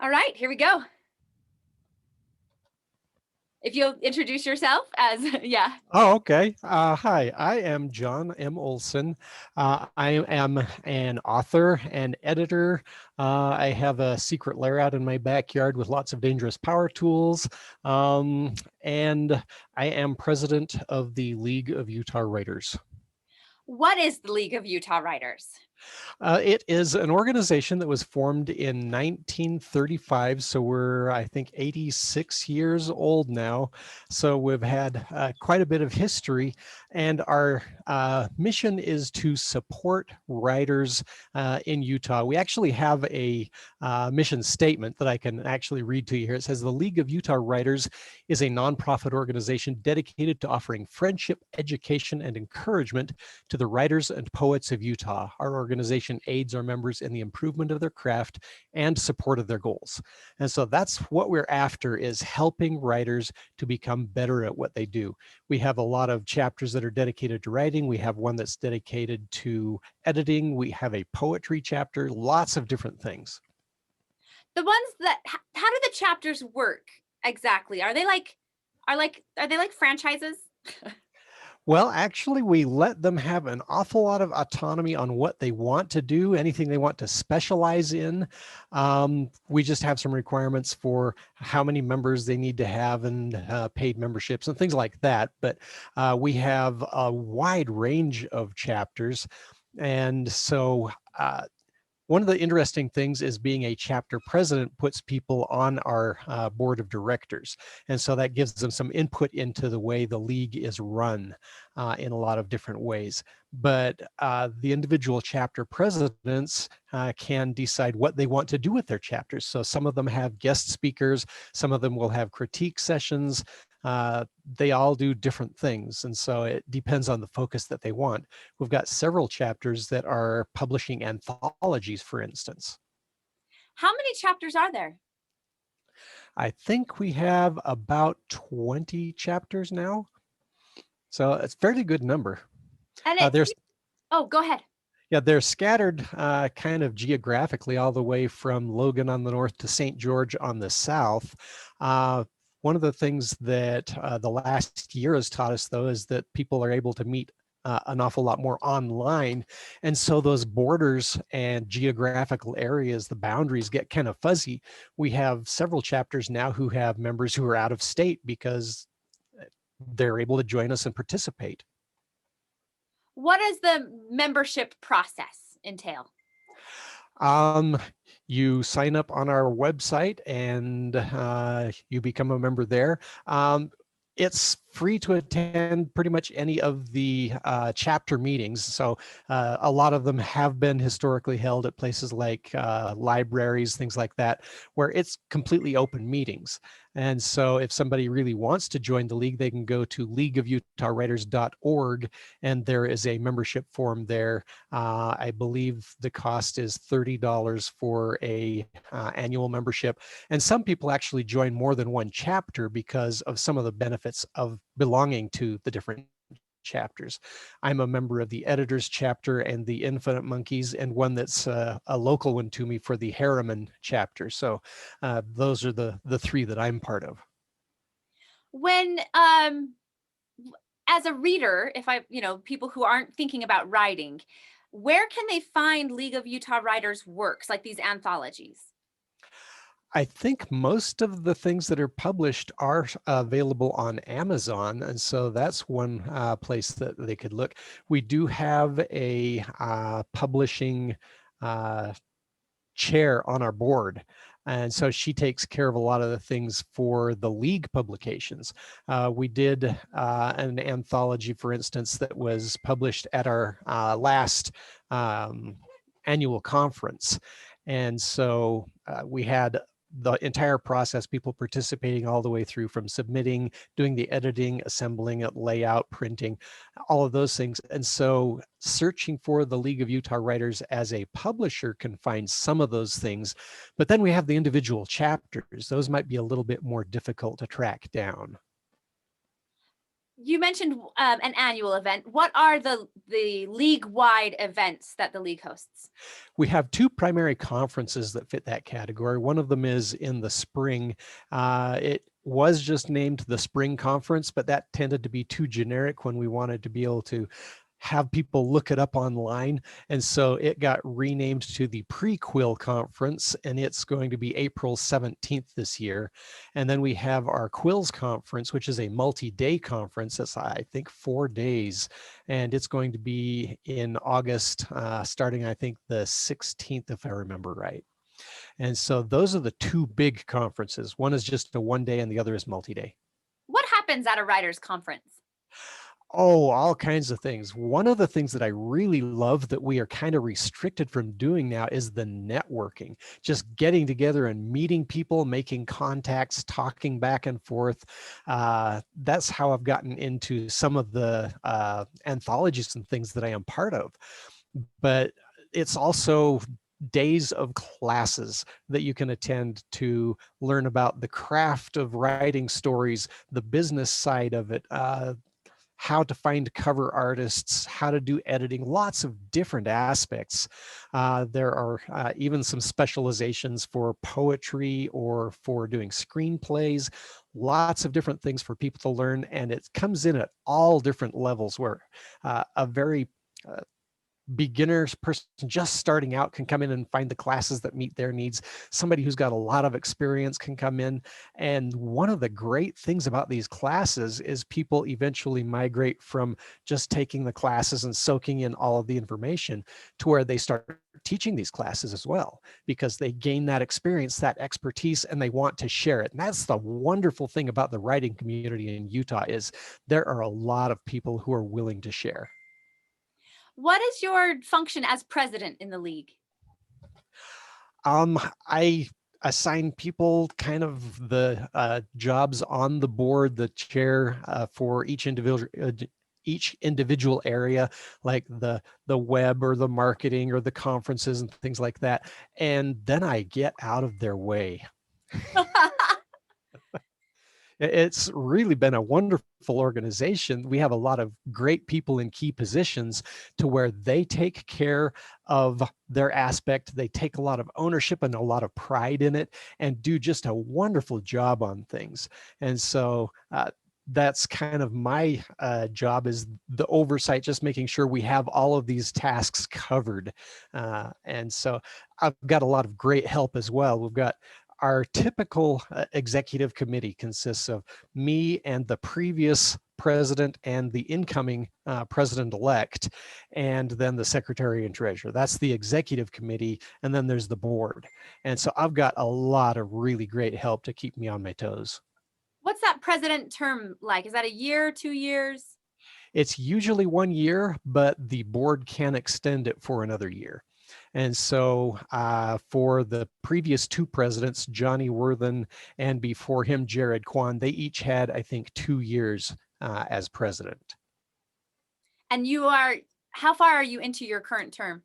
All right, here we go. If you'll introduce yourself as, yeah. Oh, okay. Hi, I am John M. Olsen. I am an author and editor. I have a secret lair out in my backyard with lots of dangerous power tools. And I am president of the League of Utah Writers. What is the League of Utah Writers? It is an organization that was formed in 1935. So we're, I think, 86 years old now. So we've had quite a bit of history. And our mission is to support writers in Utah. We actually have a mission statement that I can actually read to you here. It says, the League of Utah Writers is a nonprofit organization dedicated to offering friendship, education, and encouragement to the writers and poets of Utah. Our organization aids our members in the improvement of their craft and support of their goals. And so that's what we're after, is helping writers to become better at what they do. We have a lot of chapters that are dedicated to writing. We have one that's dedicated to editing. We have a poetry chapter, lots of different things. The ones that, how do the chapters work exactly? Are they like franchises? Well, actually, we let them have an awful lot of autonomy on what they want to do, anything they want to specialize in. We just have some requirements for how many members they need to have and paid memberships and things like that. But we have a wide range of chapters. And so one of the interesting things is being a chapter president puts people on our board of directors. And so that gives them some input into the way the league is run in a lot of different ways. But the individual chapter presidents can decide what they want to do with their chapters. So some of them have guest speakers, some of them will have critique sessions. They all do different things. And so it depends on the focus that they want. We've got several chapters that are publishing anthologies, for instance. How many chapters are there? I think we have about 20 chapters now. So it's a fairly good number. And There's oh, go ahead. Yeah, they're scattered kind of geographically all the way from Logan on the north to St. George on the south. One of the things that the last year has taught us, though, is that people are able to meet an awful lot more online. And so those borders and geographical areas, the boundaries get kind of fuzzy. We have several chapters now who have members who are out of state because they're able to join us and participate. What does the membership process entail? You sign up on our website and you become a member there. It's free to attend pretty much any of the chapter meetings. So a lot of them have been historically held at places like libraries, things like that, where it's completely open meetings. And so if somebody really wants to join the league, they can go to leagueofutahwriters.org, and there is a membership form there. I believe the cost is $30 for a annual membership. And some people actually join more than one chapter because of some of the benefits of belonging to the different chapters. I'm a member of the editors chapter and the Infinite Monkeys, and one that's a local one to me for the Harriman chapter. So those are the three that I'm part of. When as a reader, if people who aren't thinking about writing, where can they find League of Utah Writers works like these anthologies? I think most of the things that are published are available on Amazon. And so that's one place that they could look. We do have a publishing chair on our board. And so she takes care of a lot of the things for the league publications. We did an anthology, for instance, that was published at our last annual conference. And so we had the entire process, people participating all the way through, from submitting, doing the editing, assembling it, layout, printing, all of those things. And so searching for the League of Utah Writers as a publisher can find some of those things. But then we have the individual chapters. Those might be a little bit more difficult to track down. You mentioned an annual event. What are the league-wide events that the league hosts? We have two primary conferences that fit that category. One of them is in the spring. It was just named the spring conference, but that tended to be too generic when we wanted to be able to have people look it up online. And so it got renamed to the Prequel Conference, and it's going to be April 17th this year. And then we have our Quills Conference, which is a multi-day conference. That's, I think, 4 days. And it's going to be in August, starting, I think, the 16th, if I remember right. And so those are the two big conferences. One is just a 1 day and the other is multi-day. What happens at a writers' conference? Oh, all kinds of things. One of the things that I really love that we are kind of restricted from doing now is the networking, just getting together and meeting people, making contacts, talking back and forth. That's how I've gotten into some of the anthologies and things that I am part of. But it's also days of classes that you can attend to learn about the craft of writing stories, the business side of it, how to find cover artists, how to do editing, lots of different aspects. There are even some specializations for poetry or for doing screenplays, lots of different things for people to learn. And it comes in at all different levels where a very beginners person just starting out can come in and find the classes that meet their needs. Somebody who's got a lot of experience can come in. And one of the great things about these classes is people eventually migrate from just taking the classes and soaking in all of the information to where they start teaching these classes as well, because they gain that experience, that expertise, and they want to share it. And that's the wonderful thing about the writing community in Utah, is there are a lot of people who are willing to share. What is your function as president in the league? I assign people kind of the jobs on the board, the chair for each individual area, like the web or the marketing or the conferences and things like that. And then I get out of their way. It's really been a wonderful organization. We have a lot of great people in key positions to where they take care of their aspect. They take a lot of ownership and a lot of pride in it and do just a wonderful job on things. And so that's kind of my job, is the oversight, just making sure we have all of these tasks covered. And so I've got a lot of great help as well. We've got our typical executive committee consists of me and the previous president and the incoming president-elect, and then the secretary and treasurer. That's the executive committee, and then there's the board. And so I've got a lot of really great help to keep me on my toes. What's that president term like? Is that a year, 2 years? It's usually 1 year, but the board can extend it for another year. And so for the previous two presidents, Johnny Worthen and before him, Jared Kwan, they each had, I think, 2 years as president. And how far are you into your current term?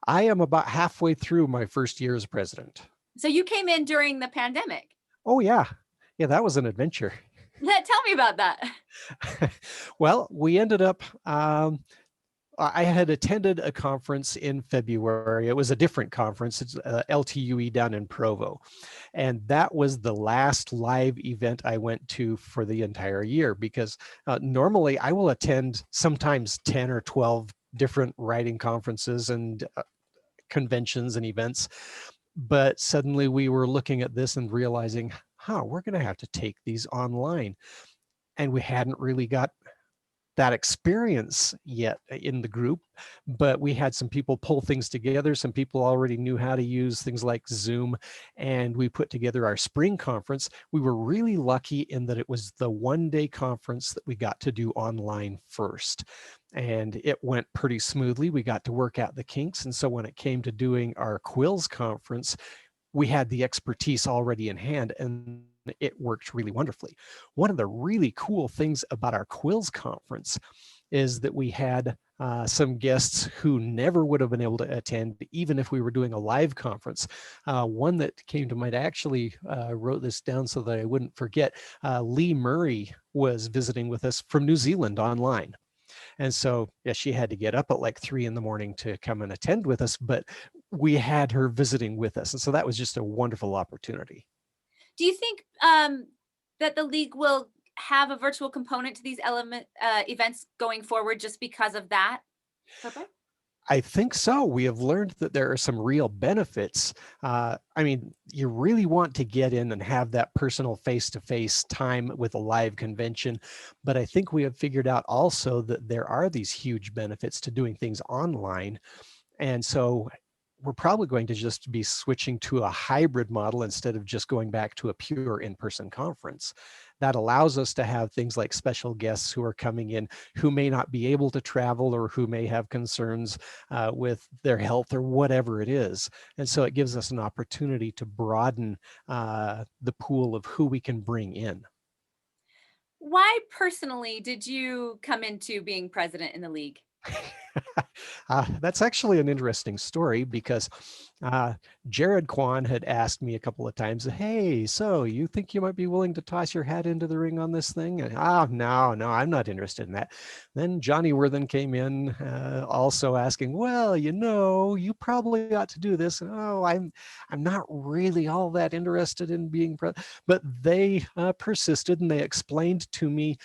I am about halfway through my first year as president. So you came in during the pandemic. Oh, yeah. Yeah, that was an adventure. Tell me about that. Well, we ended up I had attended a conference in February. It was a different conference. It's LTUE down in Provo. And that was the last live event I went to for the entire year, because normally I will attend sometimes 10 or 12 different writing conferences and conventions and events. But suddenly we were looking at this and realizing, we're going to have to take these online. And we hadn't really got that experience yet in the group, but we had some people pull things together. Some people already knew how to use things like Zoom, and we put together our spring conference. We were really lucky in that it was the 1 day conference that we got to do online first, and it went pretty smoothly. We got to work out the kinks, and so when it came to doing our Quills conference, we had the expertise already in hand, and it worked really wonderfully. One of the really cool things about our Quills conference is that we had some guests who never would have been able to attend, even if we were doing a live conference. One that came to mind, I actually wrote this down so that I wouldn't forget. Lee Murray was visiting with us from New Zealand online. And so, yeah, she had to get up at like 3 in the morning to come and attend with us, but we had her visiting with us. And so that was just a wonderful opportunity. Do you think that the league will have a virtual component to these events going forward just because of that purpose? I think so. We have learned that there are some real benefits. I mean, you really want to get in and have that personal face to face time with a live convention. But I think we have figured out also that there are these huge benefits to doing things online. And so we're probably going to just be switching to a hybrid model instead of just going back to a pure in-person conference. That allows us to have things like special guests who are coming in who may not be able to travel or who may have concerns with their health or whatever it is. And so it gives us an opportunity to broaden the pool of who we can bring in. Why personally did you come into being president in the league? That's actually an interesting story because uh, Jared Kwan had asked me a couple of times, "Hey, so you think you might be willing to toss your hat into the ring on this thing?" And, no, no, I'm not interested in that. Then Johnny Worthen came in, also asking, "Well, you probably ought to do this." And, I'm not really all that interested in being president. But they persisted and they explained to me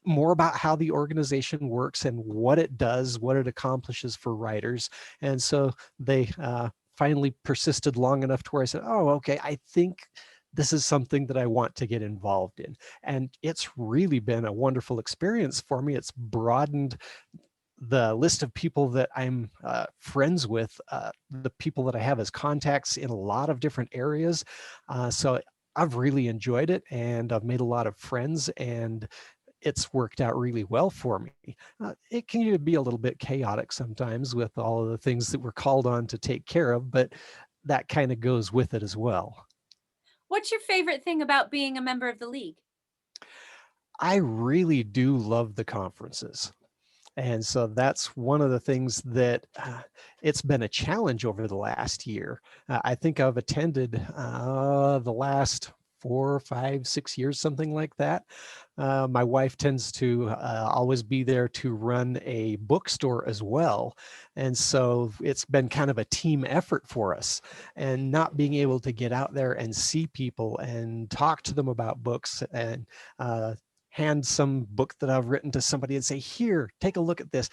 more about how the organization works and what it does, what it accomplishes for writers. And so they finally persisted long enough to where I said, "Oh, okay, I think this is something that I want to get involved in." And it's really been a wonderful experience for me. It's broadened the list of people that I'm friends with, the people that I have as contacts in a lot of different areas. So I've really enjoyed it and I've made a lot of friends, and it's worked out really well for me. It can be a little bit chaotic sometimes with all of the things that we're called on to take care of, but that kind of goes with it as well. What's your favorite thing about being a member of the league? I really do love the conferences. And so that's one of the things that it's been a challenge over the last year. I think I've attended the last 4, 5, 6 years, something like that. My wife tends to always be there to run a bookstore as well. And so it's been kind of a team effort for us. And not being able to get out there and see people and talk to them about books and hand some book that I've written to somebody and say, "Here, take a look at this."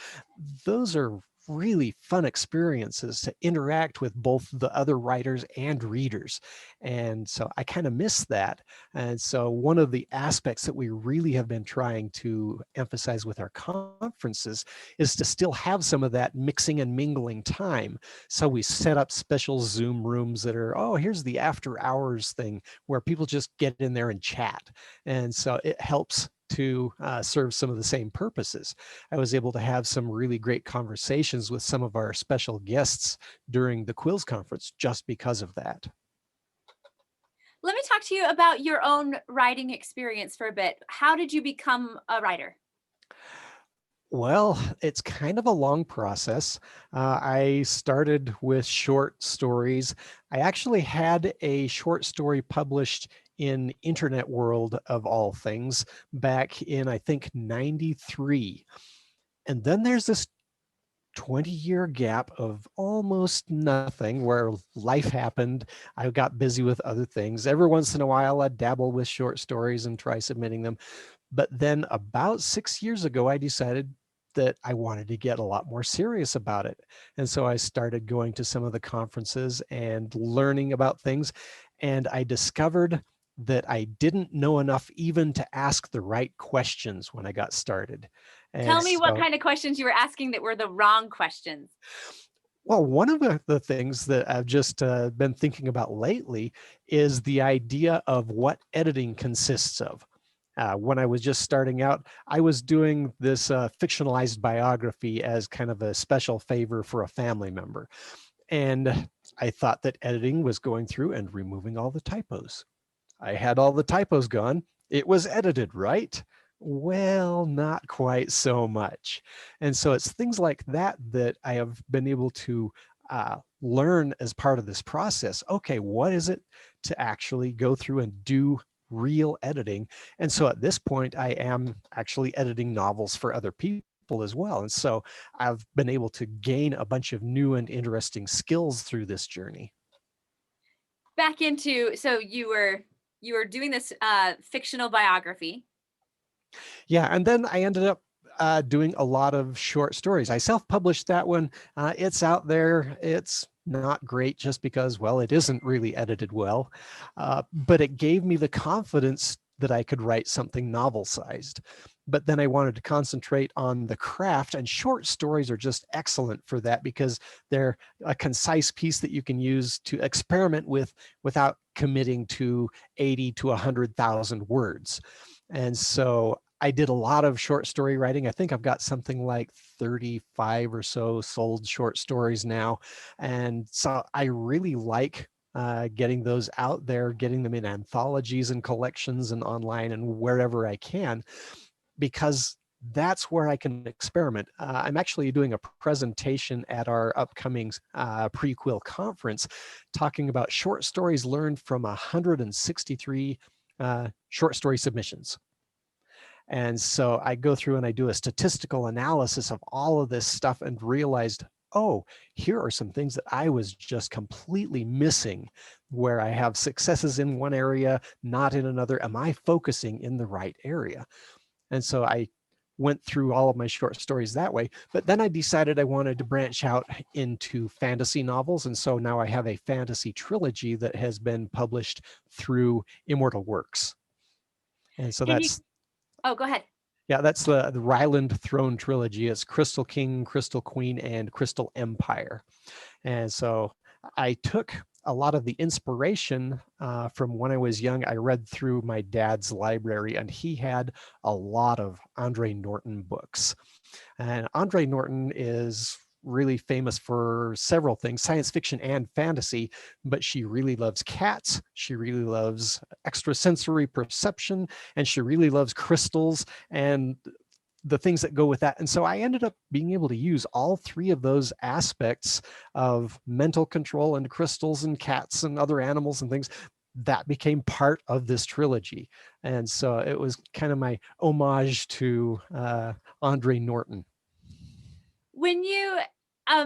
Those are really fun experiences to interact with both the other writers and readers. And so I kind of miss that. And so one of the aspects that we really have been trying to emphasize with our conferences is to still have some of that mixing and mingling time. So we set up special Zoom rooms that are, oh, here's the after hours thing where people just get in there and chat. And so it helps to serve some of the same purposes. I was able to have some really great conversations with some of our special guests during the Quills conference just because of that. Let me talk to you about your own writing experience for a bit. How did you become a writer? Well, it's kind of a long process. I started with short stories. I actually had a short story published in Internet World of all things back in, I think, 93. And then there's this 20-year gap of almost nothing where life happened. I got busy with other things. Every once in a while, I'd dabble with short stories and try submitting them. But then about 6 years ago, I decided that I wanted to get a lot more serious about it. And so I started going to some of the conferences and learning about things. And I discovered that I didn't know enough even to ask the right questions when I got started. And Tell me what so, kind of questions you were asking that were the wrong questions. well, one of the things that I've just been thinking about lately is the idea of what editing consists of. When I was just starting out, I was doing this fictionalized biography as kind of a special favor for a family member. And I thought that editing was going through and removing all the typos. I had all the typos gone. It was edited, right? Well, not quite so much. And so it's things like that that I have been able to learn as part of this process. Okay, what is it to actually go through and do real editing? And so at this point, I am actually editing novels for other people as well. And so I've been able to gain a bunch of new and interesting skills through this journey. Back into, so you were doing this fictional biography. Yeah, and then I ended up doing a lot of short stories. I self-published that one. It's out there. It's not great just because, well, it isn't really edited well, but it gave me the confidence that I could write something novel-sized. But then I wanted to concentrate on the craft, and short stories are just excellent for that because they're a concise piece that you can use to experiment with without committing to 80 to 100,000 words. And so I did a lot of short story writing. I think I've got something like 35 or so sold short stories now. And so I really like getting those out there, getting them in anthologies and collections and online and wherever I can, because that's where I can experiment. I'm actually doing a presentation at our upcoming prequel conference talking about short stories learned from 163 short story submissions. And so I go through and I do a statistical analysis of all of this stuff and realized, oh, here are some things that I was just completely missing where I have successes in one area, not in another. Am I focusing in the right area? And so I went through all of my short stories that way. But then I decided I wanted to branch out into fantasy novels. And so now I have a fantasy trilogy that has been published through Immortal Works. And so Can you? that's Oh, go ahead. Yeah, that's the Ryland Throne trilogy. It's Crystal King, Crystal Queen, and Crystal Empire. And so I took a lot of the inspiration from when I was young. I read through my dad's library, and he had a lot of Andre Norton books. And Andre Norton is really famous for several things, science fiction and fantasy, but she really loves cats. She really loves extrasensory perception, and she really loves crystals and the things that go with that. And so I ended up being able to use all three of those aspects of mental control and crystals and cats and other animals and things that became part of this trilogy. And so it was kind of my homage to Andre Norton. When you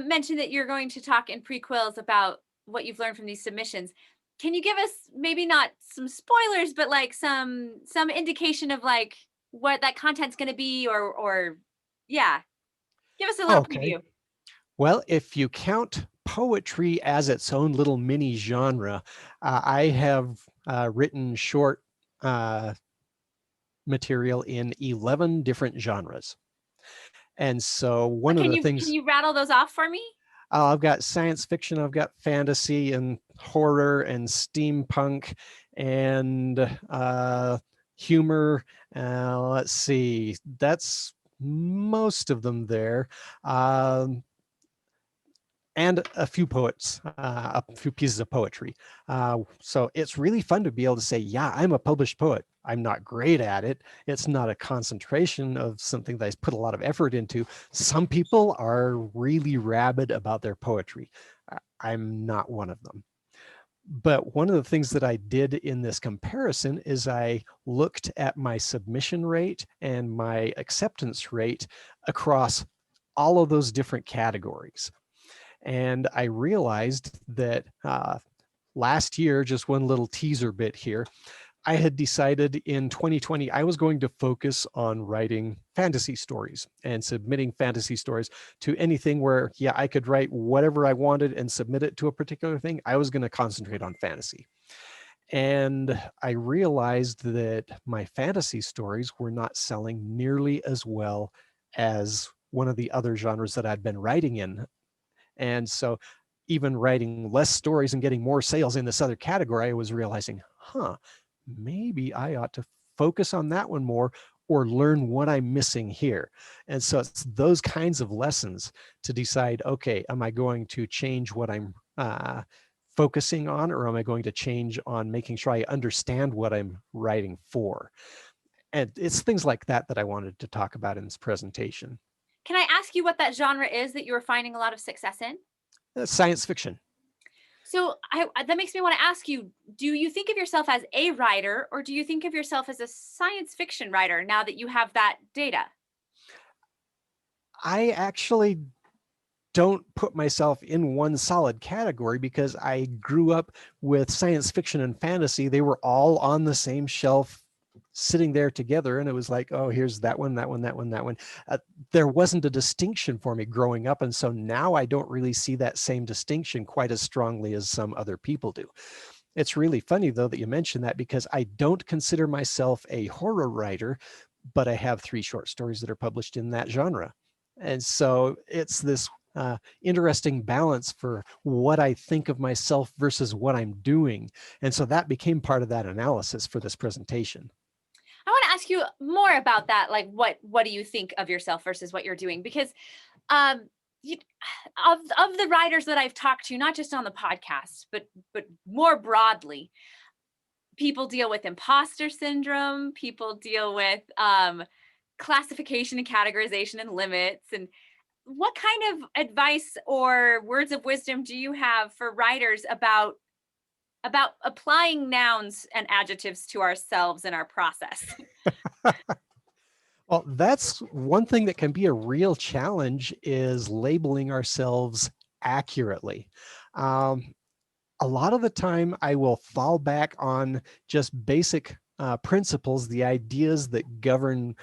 mentioned that you're going to talk in prequels about what you've learned from these submissions, can you give us maybe not some spoilers, but like some indication of like what that content's going to be, or yeah, give us a little Okay. preview. Well, if you count poetry as its own little mini genre, I have written short uh, material in 11 different genres. And so one of the Can things you rattle those off for me? I've got science fiction, I've got fantasy and horror and steampunk and humor. Let's see, that's most of them there. Um, and a few poets, a few pieces of poetry. So it's really fun to be able to say, yeah, I'm a published poet. I'm not great at it. It's not a concentration of something that I put a lot of effort into. Some people are really rabid about their poetry. I'm not one of them. But one of the things that I did in this comparison is I looked at my submission rate and my acceptance rate across all of those different categories. And I realized that last year, just one little teaser bit here, I had decided in 2020 I was going to focus on writing fantasy stories and submitting fantasy stories to anything where, yeah, I could write whatever I wanted and submit it to a particular thing. I was going to concentrate on fantasy. And I realized that my fantasy stories were not selling nearly as well as one of the other genres that I'd been writing in. And so even writing less stories and getting more sales in this other category, I was realizing, maybe I ought to focus on that one more or learn what I'm missing here. And so it's those kinds of lessons to decide, okay, am I going to change what I'm focusing on, or am I going to change on making sure I understand what I'm writing for? And it's things like that that I wanted to talk about in this presentation. Can I ask you what that genre is that you were finding a lot of success in? Science fiction. So that makes me want to ask you, do you think of yourself as a writer or do you think of yourself as a science fiction writer now that you have that data? I actually don't put myself in one solid category because I grew up with science fiction and fantasy. They were all on the same shelf sitting there together, and it was like, oh, here's that one, that one, that one, that one. There wasn't a distinction for me growing up, and so now I don't really see that same distinction quite as strongly as some other people do. It's really funny though that you mentioned that, because I don't consider myself a horror writer, but I have 3 short stories that are published in that genre. And so it's this interesting balance for what I think of myself versus what I'm doing. And so that became part of that analysis for this presentation. I want to ask you more about that. Like, what do you think of yourself versus what you're doing? Because um, you, of the writers that I've talked to, not just on the podcast, but more broadly, people deal with imposter syndrome. People deal with classification and categorization and limits. And what kind of advice or words of wisdom do you have for writers about applying nouns and adjectives to ourselves in our process? Well, that's one thing that can be a real challenge, is labeling ourselves accurately. Um, a lot of the time I will fall back on just basic principles, the ideas that govern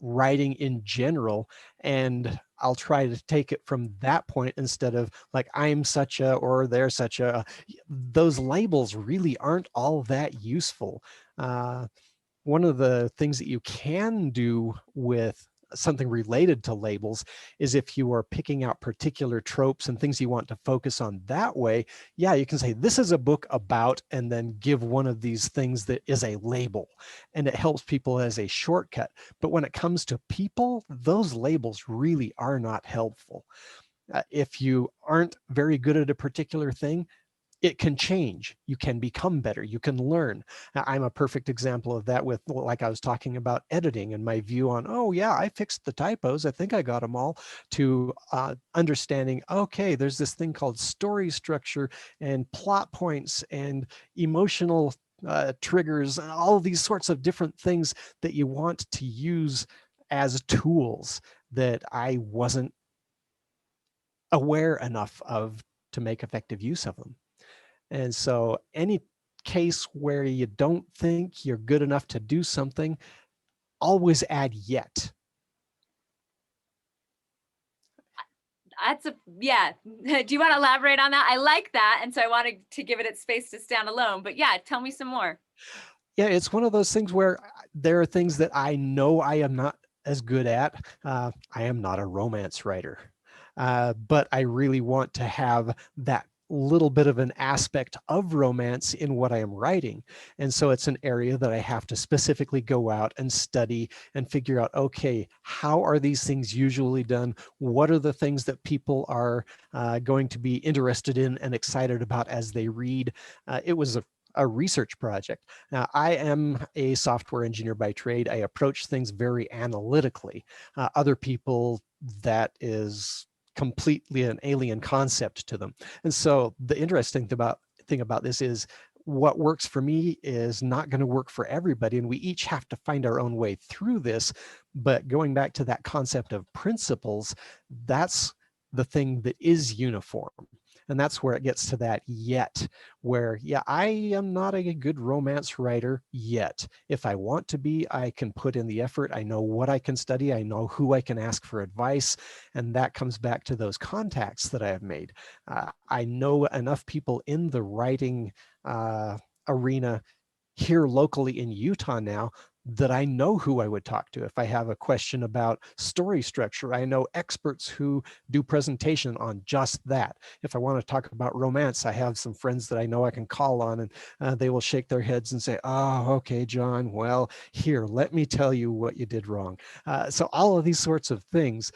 writing in general, and I'll try to take it from that point instead of like I'm such a or they're such a. Those labels really aren't all that useful. Uh, One of the things that you can do with something related to labels is, if you are picking out particular tropes and things you want to focus on that way, yeah, you can say this is a book about, and then give one of these things that is a label, and it helps people as a shortcut. But when it comes to people, those labels really are not helpful. If you aren't very good at a particular thing, it can change. You can become better. You can learn. I'm a perfect example of that with, like I was talking about editing and my view on, oh yeah, I fixed the typos. I think I got them all, to understanding, okay, there's this thing called story structure and plot points and emotional triggers and all these sorts of different things that you want to use as tools that I wasn't aware enough of to make effective use of them. And so any case where you don't think you're good enough to do something, always add yet. That's a yeah. Do you want to elaborate on that? I like that, and so I wanted to give it its space to stand alone. But yeah, tell me some more. Yeah, it's one of those things where there are things that I know I am not as good at. I am not a romance writer, but I really want to have that little bit of an aspect of romance in what I am writing. And so it's an area that I have to specifically go out and study and figure out, okay, how are these things usually done? What are the things that people are going to be interested in and excited about as they read? It was a research project. Now, I am a software engineer by trade. I approach things very analytically. Other people, that is completely an alien concept to them. And so the interesting thing about this is, what works for me is not going to work for everybody, and we each have to find our own way through this. But going back to that concept of principles, that's the thing that is uniform. And that's where it gets to that yet, where, yeah, I am not a good romance writer yet. If I want to be, I can put in the effort. I know what I can study. I know who I can ask for advice. And that comes back to those contacts that I have made. I know enough people in the writing arena here locally in Utah now that I know who I would talk to if I have a question about story structure. I know experts who do presentation on just that. If I want to talk about romance, I have some friends that I know I can call on, and they will shake their heads and say, oh, okay, John, well, here, let me tell you what you did wrong. So all of these sorts of things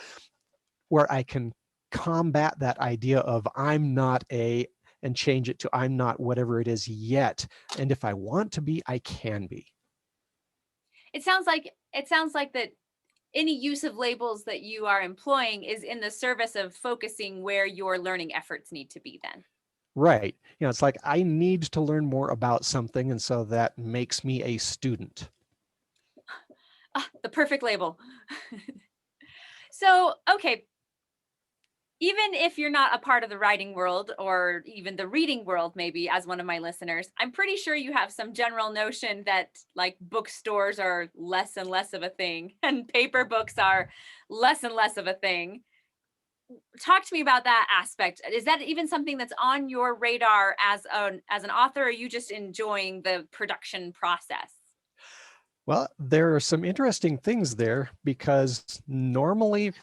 where I can combat that idea of I'm not a, and change it to I'm not whatever it is yet. And if I want to be, I can be. It sounds like that any use of labels that you are employing is in the service of focusing where your learning efforts need to be then. Right. It's like I need to learn more about something, and so that makes me a student. Ah, the perfect label. So, okay, even if you're not a part of the writing world or even the reading world, maybe as one of my listeners, I'm pretty sure you have some general notion that like bookstores are less and less of a thing and paper books are less and less of a thing. Talk to me about that aspect. Is that even something that's on your radar as an author, or are you just enjoying the production process? Well, there are some interesting things there because normally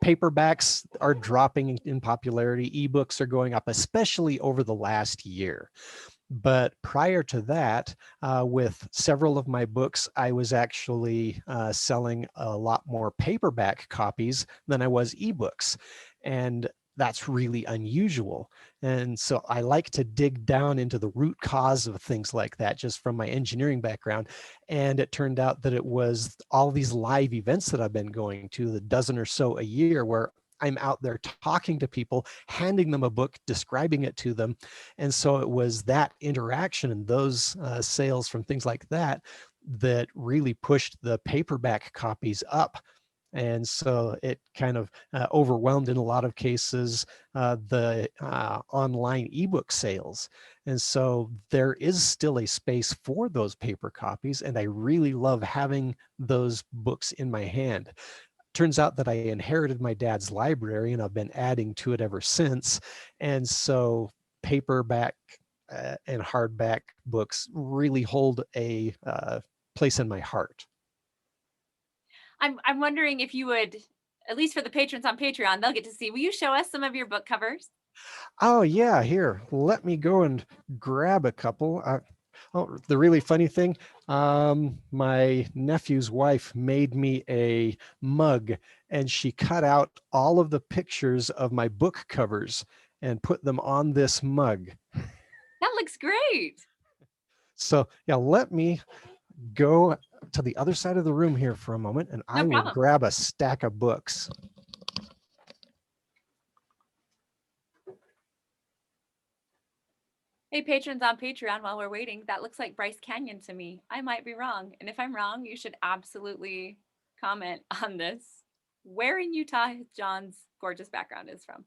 paperbacks are dropping in popularity. Ebooks are going up, especially over the last year. But prior to that, with several of my books, I was actually selling a lot more paperback copies than I was ebooks. And that's really unusual. And so I like to dig down into the root cause of things like that, just from my engineering background. And it turned out that it was all these live events that I've been going to, the dozen or so a year, where I'm out there talking to people, handing them a book, describing it to them. And so it was that interaction and those sales from things like that that really pushed the paperback copies up. And so it kind of overwhelmed in a lot of cases the online ebook sales. And so there is still a space for those paper copies. And I really love having those books in my hand. Turns out that I inherited my dad's library and I've been adding to it ever since. And so paperback and hardback books really hold a place in my heart. I'm wondering if you would, at least for the patrons on Patreon, they'll get to see. Will you show us some of your book covers? Oh yeah, here, let me go and grab a couple. Oh, the really funny thing, my nephew's wife made me a mug and she cut out all of the pictures of my book covers and put them on this mug. That looks great. So yeah, let me go to the other side of the room here for a moment and No I will problem. grab a stack of books. Hey, patrons on Patreon, while we're waiting, that looks like Bryce Canyon to me. I might be wrong. And if I'm wrong, you should absolutely comment on this. Where in Utah John's gorgeous background is from.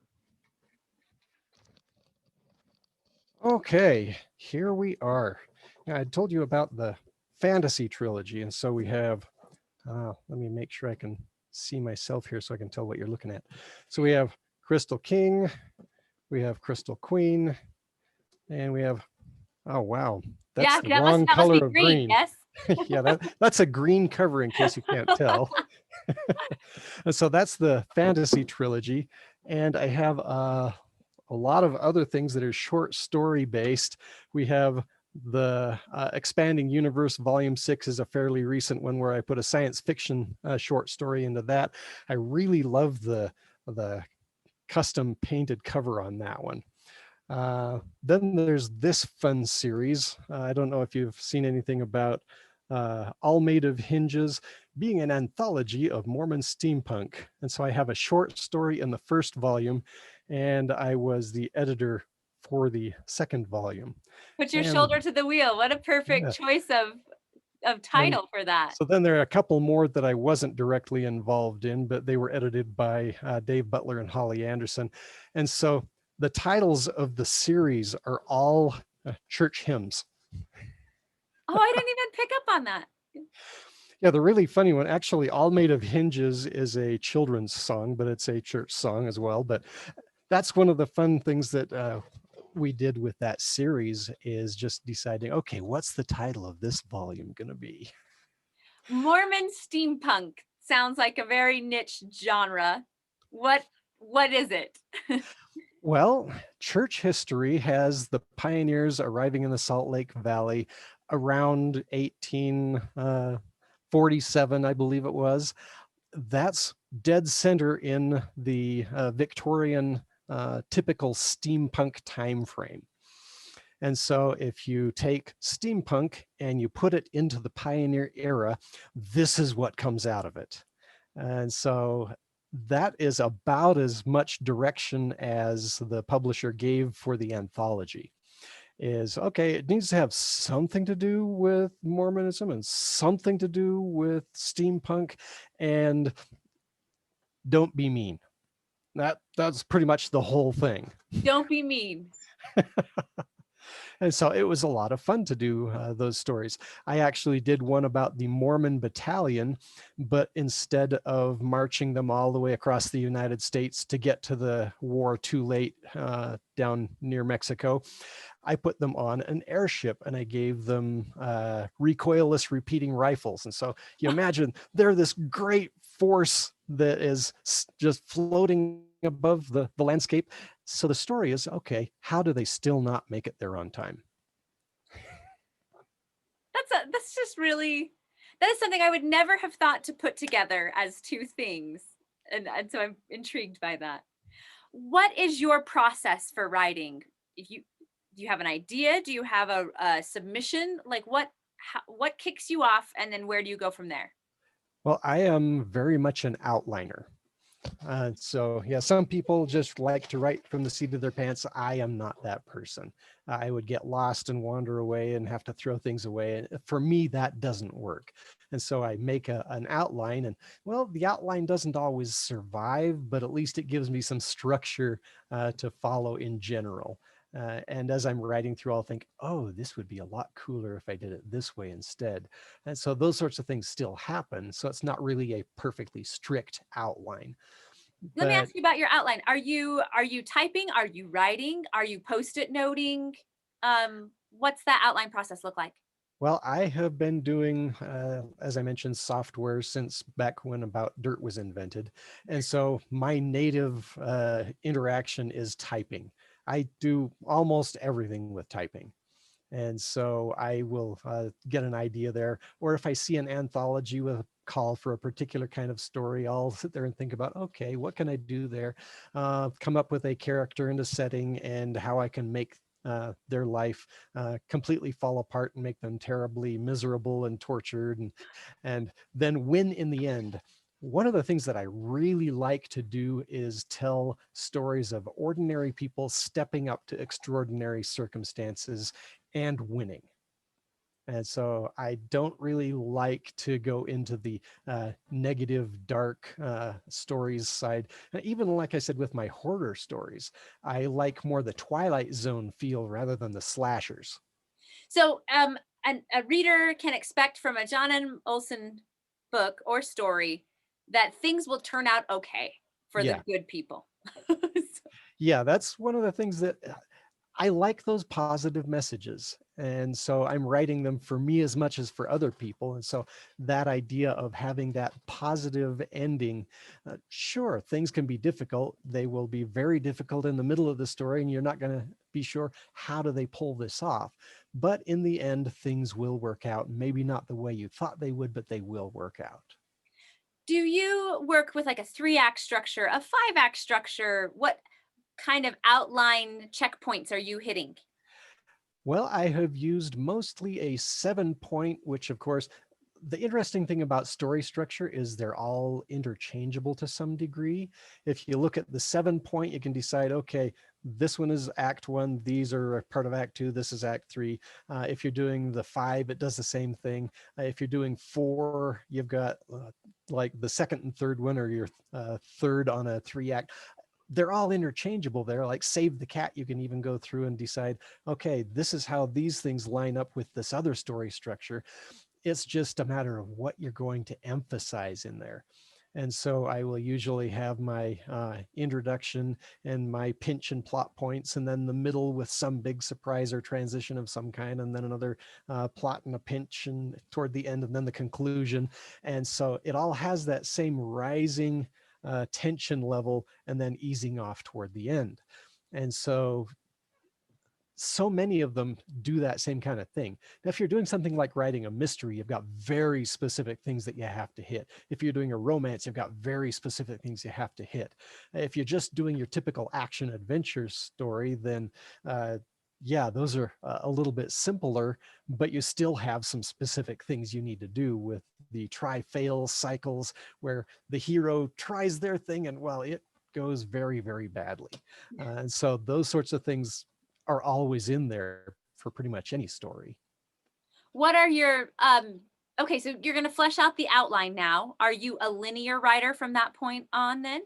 Okay, here we are. Now, I told you about the fantasy trilogy, and so we have, let me make sure I can see myself here so I can tell what you're looking at. So we have Crystal King, we have Crystal Queen, and we have, oh wow, that's Yeah, the that must wrong that must be color of green, green. yes? Yeah, that's a green cover in case you can't tell. And so that's the fantasy trilogy. And I have a lot of other things that are short story based. We have the Expanding Universe Volume 6 is a fairly recent one where I put a science fiction short story into that. I really love the custom painted cover on that one. Then there's this fun series. I don't know if you've seen anything about All Made of Hinges being an anthology of Mormon steampunk. And so I have a short story in the first volume, and I was the editor for the second volume. Put your And shoulder to the wheel. What a perfect yeah, choice of and title for that. so then there are a couple more that I wasn't directly involved in, but they were edited by Dave Butler and Holly Anderson. And so the titles of the series are all church hymns. Oh, I didn't even pick up on that. Yeah, the really funny one, actually, All Made of Hinges is a children's song, but it's a church song as well. But that's one of the fun things that we did with that series is just deciding, okay, what's the title of this volume going to be? Mormon steampunk sounds like a very niche genre. What is it? Well, church history has the pioneers arriving in the Salt Lake Valley around 1847, I believe it was. That's dead center in the Victorian typical steampunk time frame. And so if you take steampunk and you put it into the pioneer era, this is what comes out of it. And so that is about as much direction as the publisher gave for the anthology. Is okay, it needs to have something to do with Mormonism and something to do with steampunk, and don't be mean. That's pretty much the whole thing. Don't be mean. And so it was a lot of fun to do those stories. I actually did one about the Mormon battalion, but instead of marching them all the way across the United States to get to the war too late down near Mexico, I put them on an airship and I gave them recoilless repeating rifles. And so you imagine they're this great force that is just floating above the landscape. So the story is, okay, how do they still not make it there on time? That's just really, that is something I would never have thought to put together as two things. And so I'm intrigued by that. What is your process for writing? If you Do you have an idea? Do you have a submission? Like what kicks you off, and then where do you go from there? Well, I am very much an outliner. So yeah, some people just like to write from the seat of their pants. I am not that person. I would get lost and wander away and have to throw things away. And for me, that doesn't work. And so I make an outline, and well, the outline doesn't always survive, but at least it gives me some structure to follow in general. And as I'm writing through, I'll think, oh, this would be a lot cooler if I did it this way instead. And so those sorts of things still happen. So it's not really a perfectly strict outline. Let me But ask you about your outline. Are you typing? Are you writing? Are you post-it noting? What's that outline process look like? well, I have been doing, as I mentioned, software since back when About Dirt was invented. And so my native interaction is typing. I do almost everything with typing. And so I will get an idea there. Or if I see an anthology with a call for a particular kind of story, I'll sit there and think about, okay, what can I do there? Come up with a character and a setting and how I can make their life completely fall apart and make them terribly miserable and tortured, and then win in the end. One of the things that I really like to do is tell stories of ordinary people stepping up to extraordinary circumstances and winning. And so I don't really like to go into the negative, dark stories side. Even like I said, with my hoarder stories, I like more the Twilight Zone feel rather than the slashers. So, a reader can expect from a John and Olsen book or story that things will turn out okay for the Yeah. good people. Yeah. That's one of the things that I like, those positive messages. And so I'm writing them for me as much as for other people. And so that idea of having that positive ending, sure, things can be difficult. They will be very difficult in the middle of the story, and you're not going to be sure how do they pull this off. But in the end, things will work out. Maybe not the way you thought they would, but they will work out. Do you work with like a 3-act structure, a 5-act structure? What kind of outline checkpoints are you hitting? Well, I have used mostly a 7 point, which of course, the interesting thing about story structure is they're all interchangeable to some degree. If you look at the 7 point, you can decide, okay, this one is act one, these are a part of act two, this is act three. If you're doing the 5, it does the same thing. If you're doing 4, you've got like the second and third one, or your third on a 3-act. They're all interchangeable there. Like Save the Cat, you can even go through and decide, okay, this is how these things line up with this other story structure. It's just a matter of what you're going to emphasize in there. And so I will usually have my introduction and my pinch and plot points, and then the middle with some big surprise or transition of some kind, and then another plot and a pinch, and toward the end, and then the conclusion. And so it all has that same rising tension level and then easing off toward the end. And so many of them do that same kind of thing. Now, if you're doing something like writing a mystery, you've got very specific things that you have to hit. If you're doing a romance, you've got very specific things you have to hit. If you're just doing your typical action adventure story, then Yeah, those are a little bit simpler, but you still have some specific things you need to do with the try fail cycles where the hero tries their thing and, well, it goes very, very badly. And so those sorts of things are always in there for pretty much any story. What are your okay, so you're going to flesh out the outline now. Are you a linear writer from that point on then?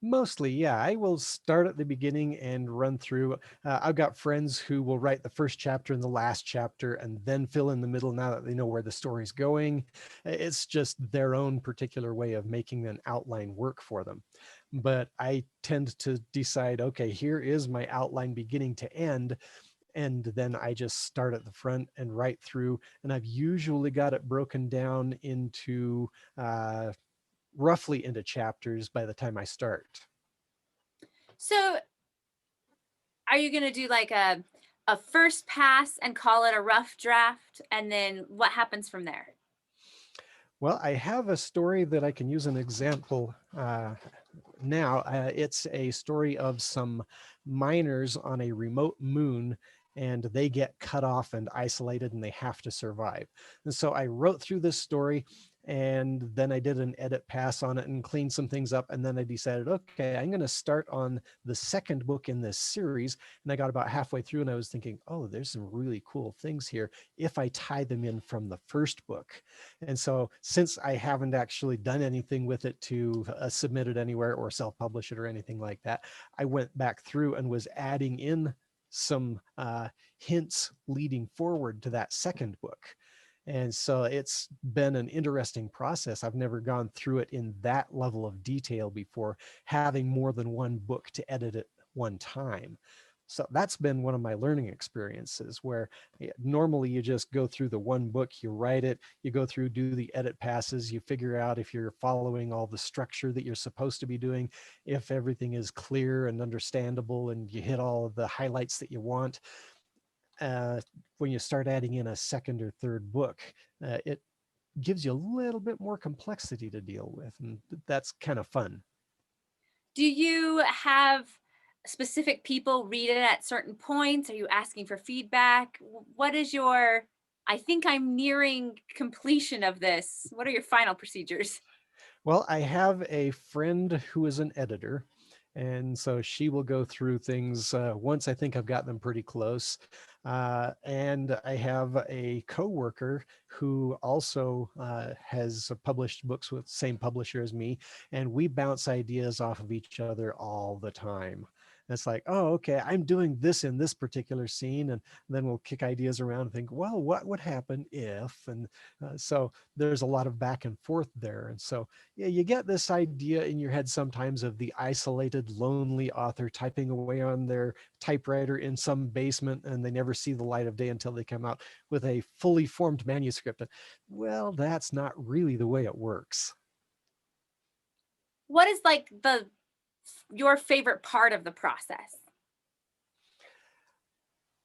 Mostly, yeah. I will start at the beginning and run through. I've got friends who will write the first chapter and the last chapter and then fill in the middle now that they know where the story's going. It's just their own particular way of making an outline work for them. But I tend to decide, okay, here is my outline beginning to end. And then I just start at the front and write through. And I've usually got it broken down into roughly into chapters by the time I start. So, are you going to do like a first pass and call it a rough draft and then what happens from there? Well, I have a story that I can use an example now. It's a story of some miners on a remote moon, and they get cut off and isolated and they have to survive. And so I wrote through this story, and then I did an edit pass on it and cleaned some things up. And then I decided, okay, I'm going to start on the second book in this series. And I got about halfway through and I was thinking, oh, there's some really cool things here if I tie them in from the first book. And so, since I haven't actually done anything with it to submit it anywhere or self publish it or anything like that, I went back through and was adding in some hints leading forward to that second book. And so it's been an interesting process. I've never gone through it in that level of detail before, having more than one book to edit at one time. So that's been one of my learning experiences where normally you just go through the one book, you write it, you go through, do the edit passes, you figure out if you're following all the structure that you're supposed to be doing, if everything is clear and understandable, and you hit all of the highlights that you want. Uh, when you start adding in a second or third book, it gives you a little bit more complexity to deal with. And that's kind of fun. Do you have specific people read it at certain points? Are you asking for feedback? What is your I think I'm nearing completion of this. What are your final procedures? Well, I have a friend who is an editor, and so she will go through things once I think I've got them pretty close. And I have a coworker who also has published books with the same publisher as me, and we bounce ideas off of each other all the time. And it's like, oh, okay, I'm doing this in this particular scene, and then we'll kick ideas around and think, well, what would happen if? And so there's a lot of back and forth there. And so yeah, you get this idea in your head sometimes of the isolated, lonely author typing away on their typewriter in some basement, and they never see the light of day until they come out with a fully formed manuscript. Well, that's not really the way it works. What is like the your favorite part of the process?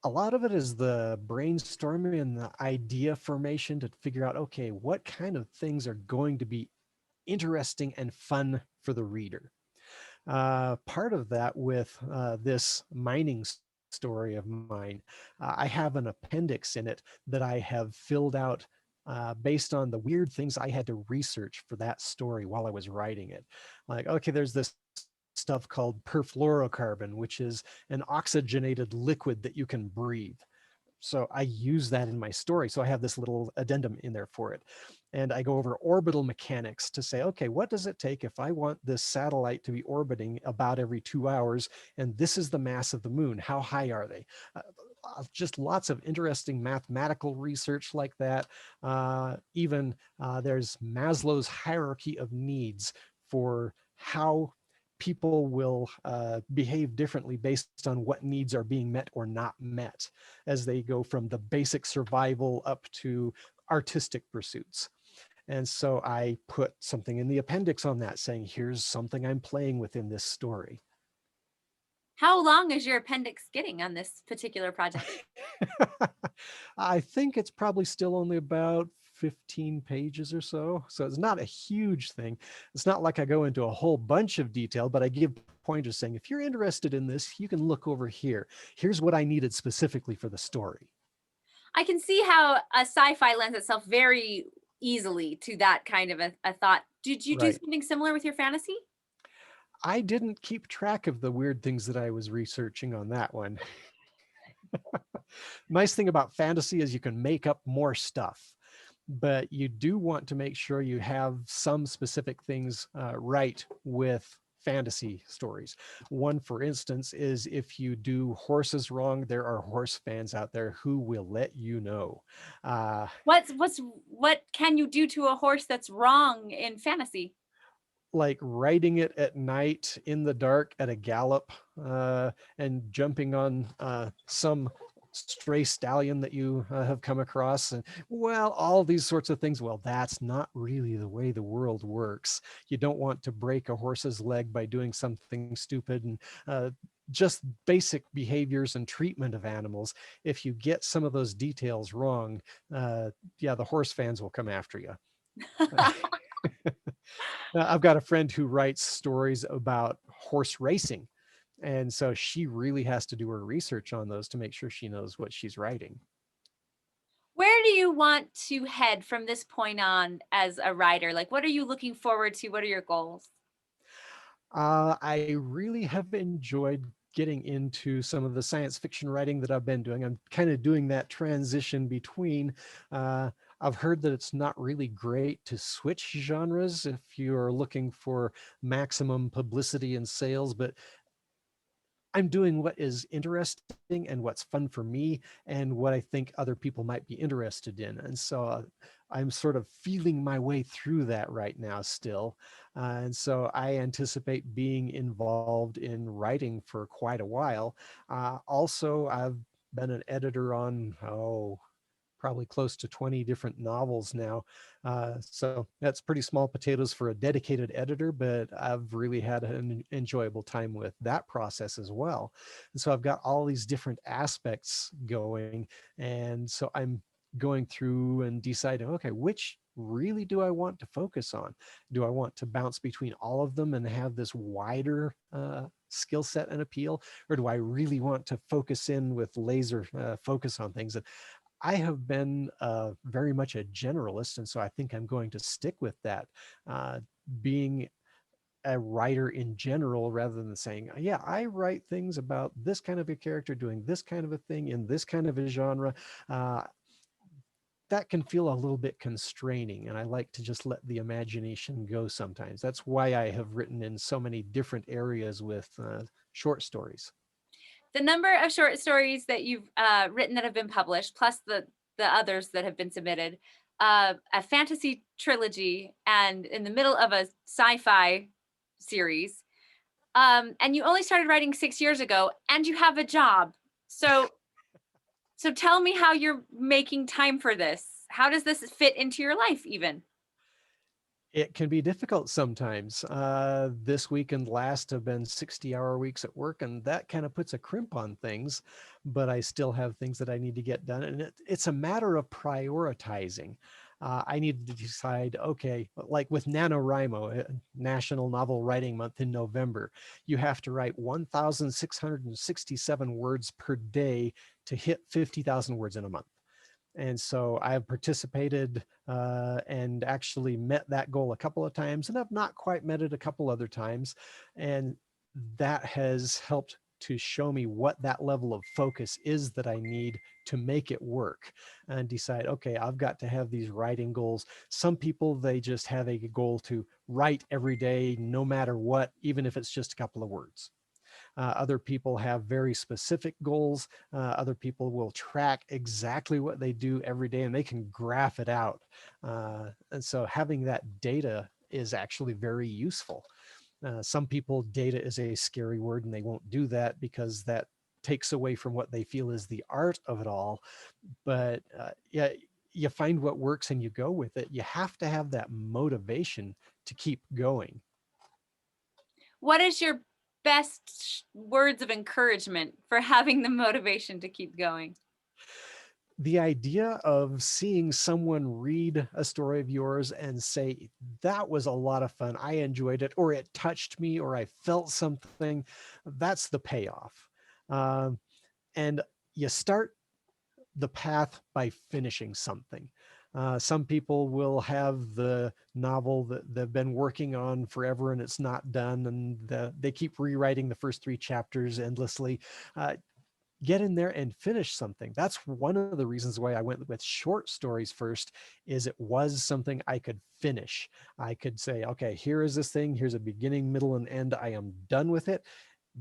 A lot of it is the brainstorming and the idea formation to figure out, okay, what kind of things are going to be interesting and fun for the reader. Part of that with this mining story of mine, I have an appendix in it that I have filled out based on the weird things I had to research for that story while I was writing it. Like, okay, there's this stuff called perfluorocarbon, which is an oxygenated liquid that you can breathe. So I use that in my story. So I have this little addendum in there for it. And I go over orbital mechanics to say, okay, what does it take if I want this satellite to be orbiting about every 2 hours? And this is the mass of the moon. How high are they? Just lots of interesting mathematical research like that. Even there's Maslow's hierarchy of needs for how people will behave differently based on what needs are being met or not met as they go from the basic survival up to artistic pursuits. And so I put something in the appendix on that saying, here's something I'm playing with in this story. How long is your appendix getting on this particular project? I think it's probably still only about 15 pages or so. So it's not a huge thing. It's not like I go into a whole bunch of detail, but I give pointers saying, if you're interested in this, you can look over here. Here's what I needed specifically for the story. I can see how a sci-fi lends itself very easily to that kind of a thought. Did you do Right. something similar with your fantasy? I didn't keep track of the weird things that I was researching on that one. Nice thing about fantasy is you can make up more stuff, but you do want to make sure you have some specific things right with fantasy stories. One, for instance, is if you do horses wrong, there are horse fans out there who will let you know. Uh, What can you do to a horse that's wrong in fantasy? like riding it at night in the dark at a gallop and jumping on some stray stallion that you have come across, and well, all these sorts of things. Well, that's not really the way the world works. You don't want to break a horse's leg by doing something stupid, and just basic behaviors and treatment of animals. If you get some of those details wrong, yeah, the horse fans will come after you. I've got a friend who writes stories about horse racing. And so she really has to do her research on those to make sure she knows what she's writing. Where do you want to head from this point on as a writer? Like, what are you looking forward to? What are your goals? I really have enjoyed getting into some of the science fiction writing that I've been doing. I'm kind of doing that transition between. Uh, I've heard that it's not really great to switch genres if you're looking for maximum publicity and sales, but I'm doing what is interesting and what's fun for me and what I think other people might be interested in. And so I'm sort of feeling my way through that right now still. And so I anticipate being involved in writing for quite a while. Also, I've been an editor on, probably close to 20 different novels now. So that's pretty small potatoes for a dedicated editor, but I've really had an enjoyable time with that process as well. And so I've got all these different aspects going. And so I'm going through and deciding, okay, which really do I want to focus on? Do I want to bounce between all of them and have this wider skill set and appeal? Or do I really want to focus in with laser focus on things? And I have been very much a generalist, and so I think I'm going to stick with that, being a writer in general rather than saying, yeah, I write things about this kind of a character doing this kind of a thing in this kind of a genre. Uh, that can feel a little bit constraining, and I like to just let the imagination go sometimes. That's why I have written in so many different areas with short stories. The number of short stories that you've written that have been published, plus the others that have been submitted, a fantasy trilogy, and in the middle of a sci-fi series. And you only started writing 6 years ago, and you have a job. So, so tell me how you're making time for this. How does this fit into your life, even? It can be difficult sometimes. This week and last have been 60-hour weeks at work, and that kind of puts a crimp on things, but I still have things that I need to get done. And it's a matter of prioritizing. I need to decide, okay, like with NaNoWriMo, National Novel Writing Month in November, you have to write 1,667 words per day to hit 50,000 words in a month. And so I've participated and actually met that goal a couple of times, and I've not quite met it a couple other times. And that has helped to show me what that level of focus is that I need to make it work and decide, okay, I've got to have these writing goals. Some people, they just have a goal to write every day, no matter what, even if it's just a couple of words. Other people have very specific goals. Other people will track exactly what they do every day and they can graph it out. And so having that data is actually very useful. Some people, data is a scary word and they won't do that because that takes away from what they feel is the art of it all. But yeah, you find what works and you go with it. You have to have that motivation to keep going. What is your best words of encouragement for having the motivation to keep going? The idea of seeing someone read a story of yours and say, that was a lot of fun, I enjoyed it, or it touched me, or I felt something, that's the payoff. Um, and you start the path by finishing something. Some people will have the novel that they've been working on forever and it's not done, and they keep rewriting the first three chapters endlessly. Get in there and finish something. That's one of the reasons why I went with short stories first, is it was something I could finish. I could say, okay, here is this thing, here's a beginning, middle, and end. I am done with it.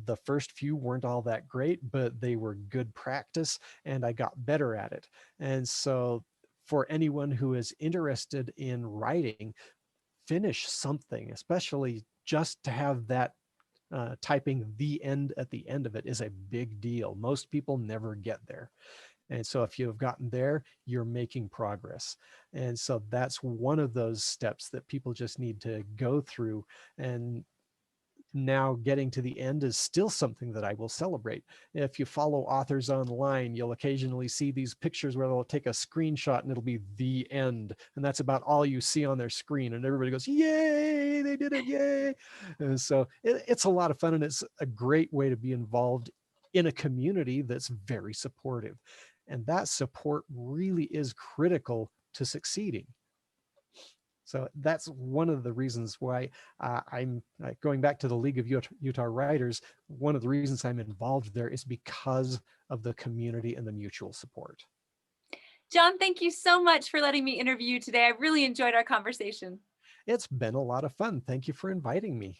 The first few weren't all that great, but they were good practice and I got better at it. And so for anyone who is interested in writing, finish something, especially just to have that typing the end at the end of it is a big deal. Most people never get there. And so if you've gotten there, you're making progress. And so that's one of those steps that people just need to go through. And now getting to the end is still something that I will celebrate. If you follow authors online, you'll occasionally see these pictures where they'll take a screenshot and it'll be the end. And that's about all you see on their screen. And everybody goes, yay, they did it, yay. And so it's a lot of fun and it's a great way to be involved in a community that's very supportive. And that support really is critical to succeeding. So that's one of the reasons why I'm going back to the League of Utah Writers. One of the reasons I'm involved there is because of the community and the mutual support. John, thank you so much for letting me interview you today. I really enjoyed our conversation. It's been a lot of fun. Thank you for inviting me.